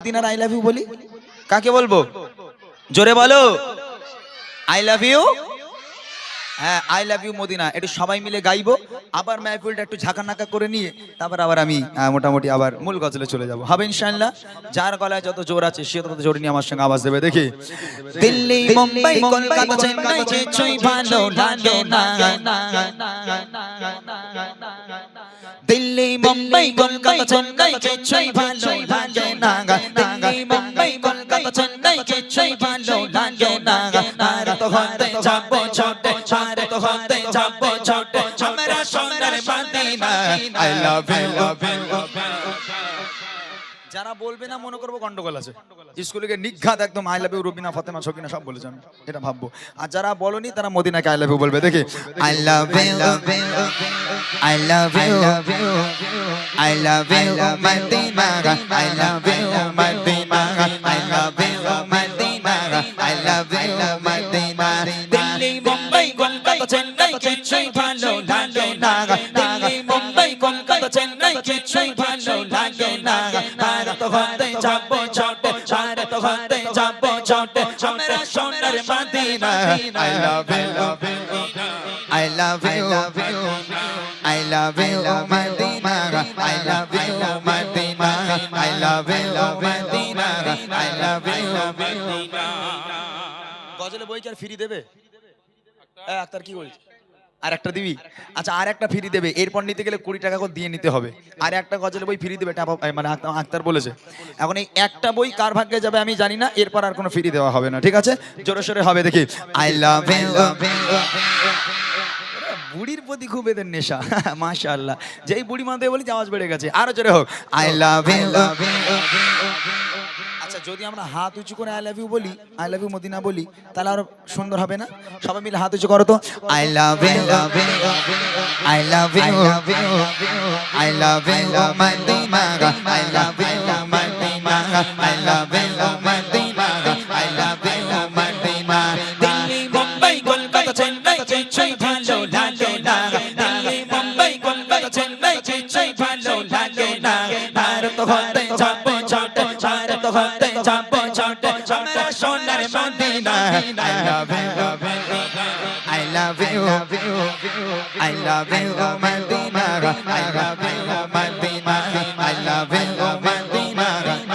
মদিনার I love you বলি? কাকে বলবো? জোরে বলো, আই লাভ ইউ। হ্যাঁ, আই লাভ ইউ মদিনা, একটু সবাই মিলে গাইবো, আবার মাহফিলটা একটু ঝাঁকানাকা করে নিয়ে তারপর আবার আমি মোটামুটি আবার মূল গজলে চলে যাব। হবে ইনশাআল্লাহ। যার গলায় যত জোর আছে সে তত জোর নিয়ে আমার সঙ্গে আওয়াজ দেবে। দেখি দিল্লি মুম্বাই কলকাতা চেন্নাই কিছুই ভালো লাগে না, দিল্লি মুম্বাই কলকাতা চেন্নাই কিছুই ভালো লাগে না, দিল্লি মুম্বাই কলকাতা চেন্নাই কিছুই ভালো লাগে না, আর তো হতে যাবো ছোটে, আর তো হতে যাবো ছোটে আমরা সোনার মদিনা। I love you. যারা বলবে না মনে করবো গন্ডগোল আছে, স্কুলে গিয়ে নিঘাত একদম I love you Rubina Fatema Sakina সব বলেছে, আমি এটা ভাববো। আর যারা বলনি তারা মদিনাকে আই লাভ ইউ বলবে। দেখি I love you, I love you, I love you Medina, I love you Medina, I love you Medina, I love you Medina. Delhi Mumbai Kolkata Chennai কিছুই ভালো লাগে না, দিল্লি মুম্বাই কলকাতা চেন্নাই কিছুই ভালো লাগে না, আর তো হতে যাবো ছোটে, আর তো হতে যাবো ছোটে আমরা সোনার Medina. I love you, I love you, I love you Medina, I love you Medina, I love you Medina, I love you Medina. গজলে বই কি আর ফ্রি দেবে? আক্তার কি বলছিস? আর একটা দিবি? আচ্ছা, আর একটা ফ্রি দেবে, এরপর নিতে গেলে 20 টাকা করে দিয়ে নিতে হবে। আর একটা গজলে বই ফ্রি দেবে, মানে আক্তার বলেছে। এখন এই একটা বই কার ভাগ্যে যাবে আমি জানি না, এরপর আর কোনো ফ্রি দেওয়া হবে না, ঠিক আছে? জোরে সোরে হবে। দেখি আই লাভ ইউ। বুড়ির প্রতি খুব এদের নেশা, মাশাআল্লাহ। যেই বুড়ি মানতে বলি আওয়াজ বেড়ে গেছে, আরো জোরে হোক আই লাভ ইউ। আচ্ছা, যদি আমরা হাত উঁচু করে আই লাভ ইউ বলি, আই লাভ ইউ মদিনা বলি, তাহলে আরো সুন্দর হবে না? সবাই মিলে হাত উঁচু করো তো। I love you, I love you, I love you Medina, I love you Medina, I love you Medina, I love you Medina. Delhi Mumbai Kolkata Chennai কিছুই ভালো লাগে না, দিল্লি মুম্বাই কলকাতা চেন্নাই কিছুই ভালো লাগে না, আর তো হতে যাবো ছোটে, আর তো হতে যাবো ছোটে আমরা সোনার Medina. I love you, I love you, I love you Medina, I love you Medina, I love you Medina,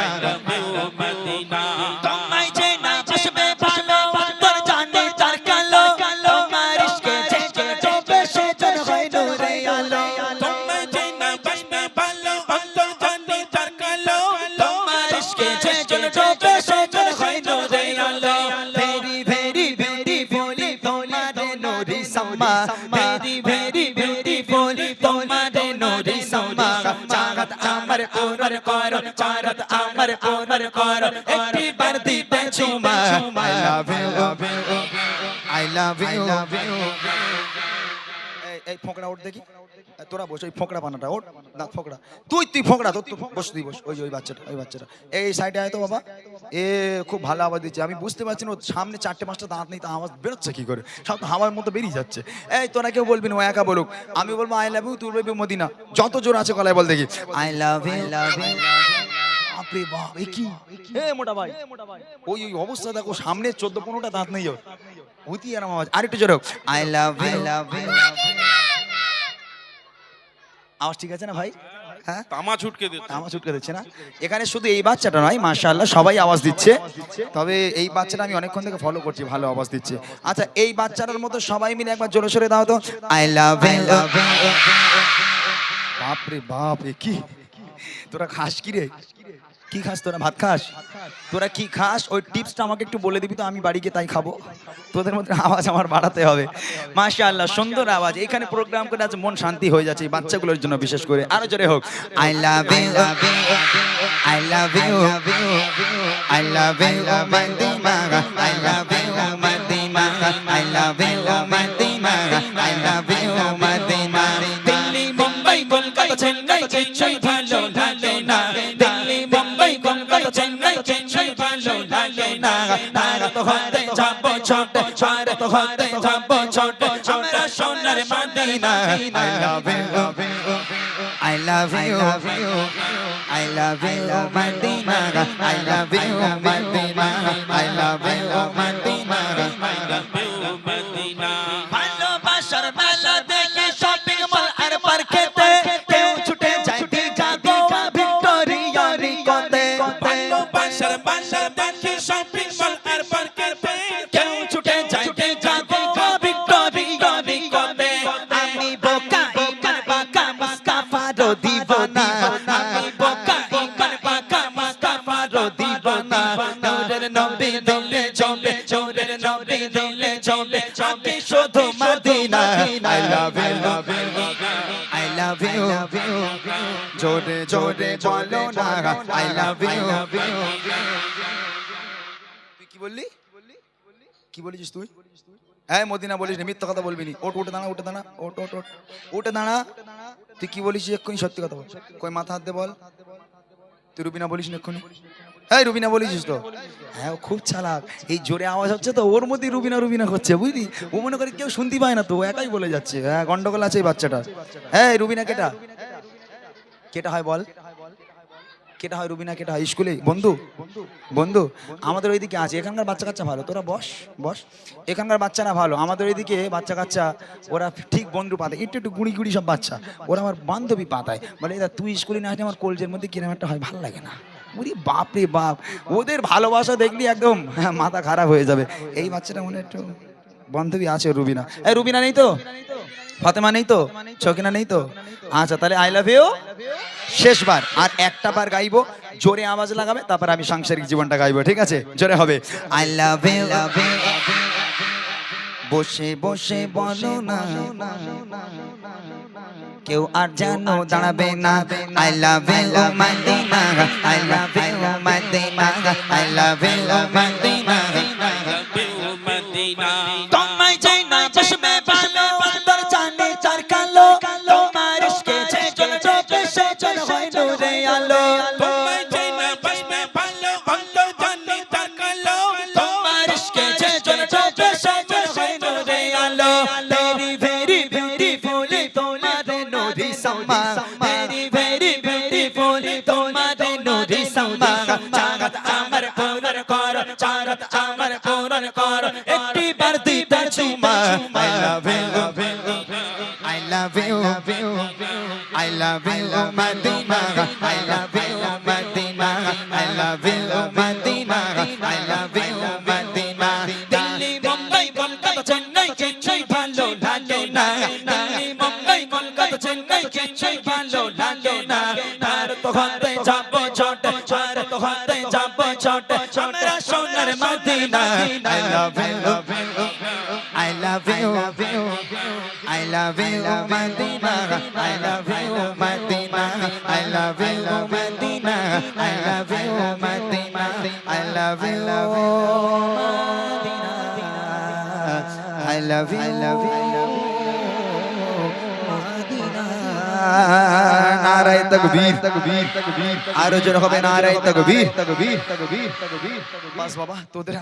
I love you Medina. তোমায় যে না বসবে ভালো তোর জানে তার কালো, তোমার ইশকে যে ডোবে সে যেন হয় নূরে আলো, তোমায় যে না বসবে ভালো তোর জানে তার কালো, তোমার ইশকে যে ডোবে সে যেন হয় নূরে আলো। ভেরি ভেরি বিউটিফুল তোমার নূরি সম্মা, ভেরি ভেরি বিউটিফুল তোমার নূরি সম্মা, চারাত আমার পুরর করো, চারাত আমার পুরর করো, একটি বার দিতে চুমা। I love you, I love you. এই ফোঁকড়া ওঠ দেখি, তোরা বস, ওই ফোঁকড়া বানাটা ওঠ না, ফোঁকড়া তুই ফোঁকড়া তো বস, তুই বস। ওই বাচ্চাটা, ওই বাচ্চাটা এই সাইডে আয় তো বাবা। এ খুব ভালো আওয়াজ দিচ্ছে, আমি বুঝতে পারছি না ওর সামনে 4-5টা দাঁত নেই, তা আওয়াজ বেরোচ্ছে কি করে, সব তো হাওয়ার মতো বেরিয়ে যাচ্ছে। এই তোরা কেউ বলবি না, ও একা বলুক, আমি বলবো আই লাভ ইউ, তুই বলবি মদিনা। যত জোর আছে গলায় বল দেখি আই লাভ ইউ। বাপরে বাপ, এ কি এ মোটা ভাই, ওই ওই অবস্থা দেখো, সামনে 14-15টা দাঁত নেই ওর, ওইটি আর আওয়াজ। আরেকটু জোরে আই লাভ ইউ। আওয়াজ ঠিক আছে না ভাই? হ্যাঁ, তামা ছুটকে দিচ্ছে না। এখানে শুধু এই বাচ্চাটা নয়, মাশাআল্লাহ সবাই আওয়াজ দিচ্ছে, তবে এই বাচ্চাটা আমি অনেকক্ষণ থেকে ফলো করছি, ভালো আওয়াজ দিচ্ছে। আচ্ছা, এই বাচ্চাটার মতো সবাই মিলে একবার জোরে সোরে দাও তো আই লাভ ইউ। বাপরে বাপ, এ কি তোরা খাস কি রে? কি খাস তোরা? ভাত খাস? তোরা কি খাস ওই টিপসটা আমাকে একটু বলে দিবি তো, আমি বাড়ি গিয়ে তাই খাবো। তোদের মধ্যে আওয়াজ আমার বাড়াতে হবে। মাশাআল্লাহ সুন্দর আওয়াজ, এখানে প্রোগ্রাম করে আজ মন শান্তি হয়ে যাচ্ছে এই বাচ্চাগুলোর জন্য বিশেষ করে। আরো জোরে হোক I love you, I love you, I love you Medina, I love you Medina, I love you Medina, I love you Medina. Delhi Mumbai Kolkata Chennai কিছুই ভালো লাগে না, দিল্লি মুম্বাই কলকাতা চেন্নাই কিছুই ভালো লাগে না, আর তো হতে যাবো ছোটে, আর তো হতে যাবো ছোটে আমরা সোনার Medina. I love you, I love you, I love you Madina I love you Madina I love you Madina ভালোবাসার মেলা দেখে শপিং মল আর পার্কেতে কেউ ছুটে যায় দীঘা গোয়া ভিক্টোরিয়া নিকোতে ভালোবাসার মেলা দেখে শপিং মল আর পার্কেতে কেউ ছুটে যায় দীঘা গোয়া ভিক্টোরিয়া নিকোতে আমি বোকা ইমান বাঁকা মুস্তাফারও দিওয়ানা আমি বোকা ইমান বাঁকা মুস্তাফারও দিওয়ানা নূরের নবী দিলে জমে নূরের নবী দিলে জমে আগে শুধু Medina I love you I love you জোরে জোরে বলো না I love you তুই কি বললি কি বলেছিস তুই হ্যাঁ মদিনা বলিস না মিথ্যা কথা বলবি নি ওঠ উঠে দাঁড়া উঠে দাঁড়া ওঠ ওঠ ওঠ উঠে দাঁড়া তুই কি বলিস এক্ষুনি সত্যি কথা বল কই মাথা হাত দে বল তুই রুবিনা বলিস না এক্ষুনি হ্যাঁ রুবিনা বলেছিস তো হ্যাঁ ও খুব চালাক এই জোরে আওয়াজ হচ্ছে তো ওর মধ্যে রুবিনা রুবিনা করছে বুঝলি ও মনে করে কেউ শুনতে পায় না তো ও একাই বলে যাচ্ছে হ্যাঁ গন্ডগোল আছে এই বাচ্চাটা হ্যাঁ রুবিনা কেটা কেটা হয় বল কেটা হয় রুবিনা কেটা হয় স্কুলে বন্ধু বন্ধু আমাদের ওইদিকে আছে এখানকার বাচ্চা কাচ্চা ভালো তোরা বস বস এখানকার বাচ্চারা ভালো আমাদের ওইদিকে বাচ্চা কাচ্চা ওরা ঠিক বন্ধু পাতায় একটু একটু গুড়ি গুড়ি সব বাচ্চা ওরা আমার বান্ধবী পাতায় বলে দাদা তুই স্কুলে না আসলে আমার কলজের মধ্যে কিরম একটা হয় ভালো লাগে না ওরে বাপ রে বাপ ওদের ভালোবাসা দেখলি একদম মাথা খারাপ হয়ে যাবে এই বাচ্চাটা মনে একটু বান্ধবী আছে রুবিনা এই রুবিনা নেই তো ফাতেমা নেই তো ছকিনা নেই তো আচ্ছা তাহলে আই লাভ ইউ শেষবার আর একটা বার গাইবো জোরে আওয়াজ লাগাবে তারপর আমি সাংসারিক জীবনটা গাইবো ঠিক আছে জোরে হবে আই লাভ ইউ বসে বসে বলো না কেউ আর জানো দাঁড়াবে না I love you Medina I love you Medina I love you Medina তোমায় চাই না বসবে ভালো তোর জানে চার কালো তোমার ইশকে যে চল চোখে সে চল হয় নূরে আলো তোমায় চাই না বসবে ভালো অন্তর জানি তার কালো তোমার ইশকে যে চল চোখে সে চল হয় নূরে আলো তেরি ভেরি বিউটিফুল তোমার নূরি সম্মা ভেরি ভেরি বিউটিফুল তোমার নূরি সম্মা চারাত আমার পূরণ কর চারাত আমার পূরণ কর একটি বার দিতে চুমা I love you I love you I love you Madina I love you Madina I love you Madina I love you Madina Delhi Mumbai Kolkata Chennai কিছুই ভালো লাগে না দিল্লি মুম্বাই কলকাতা চেন্নাই কিছুই ভালো লাগে না ভারত হতে যাব ছোট ভারত হতে যাব ছোট আমরা সোনার Medina I love you I love you I love you Madina I love you Madina I love you Madina I love you Madina I love you I love you Madina নারায়ে তাকবীর আরো জোরে হবে নারায়ে তাকবীর বাস বাবা তোদের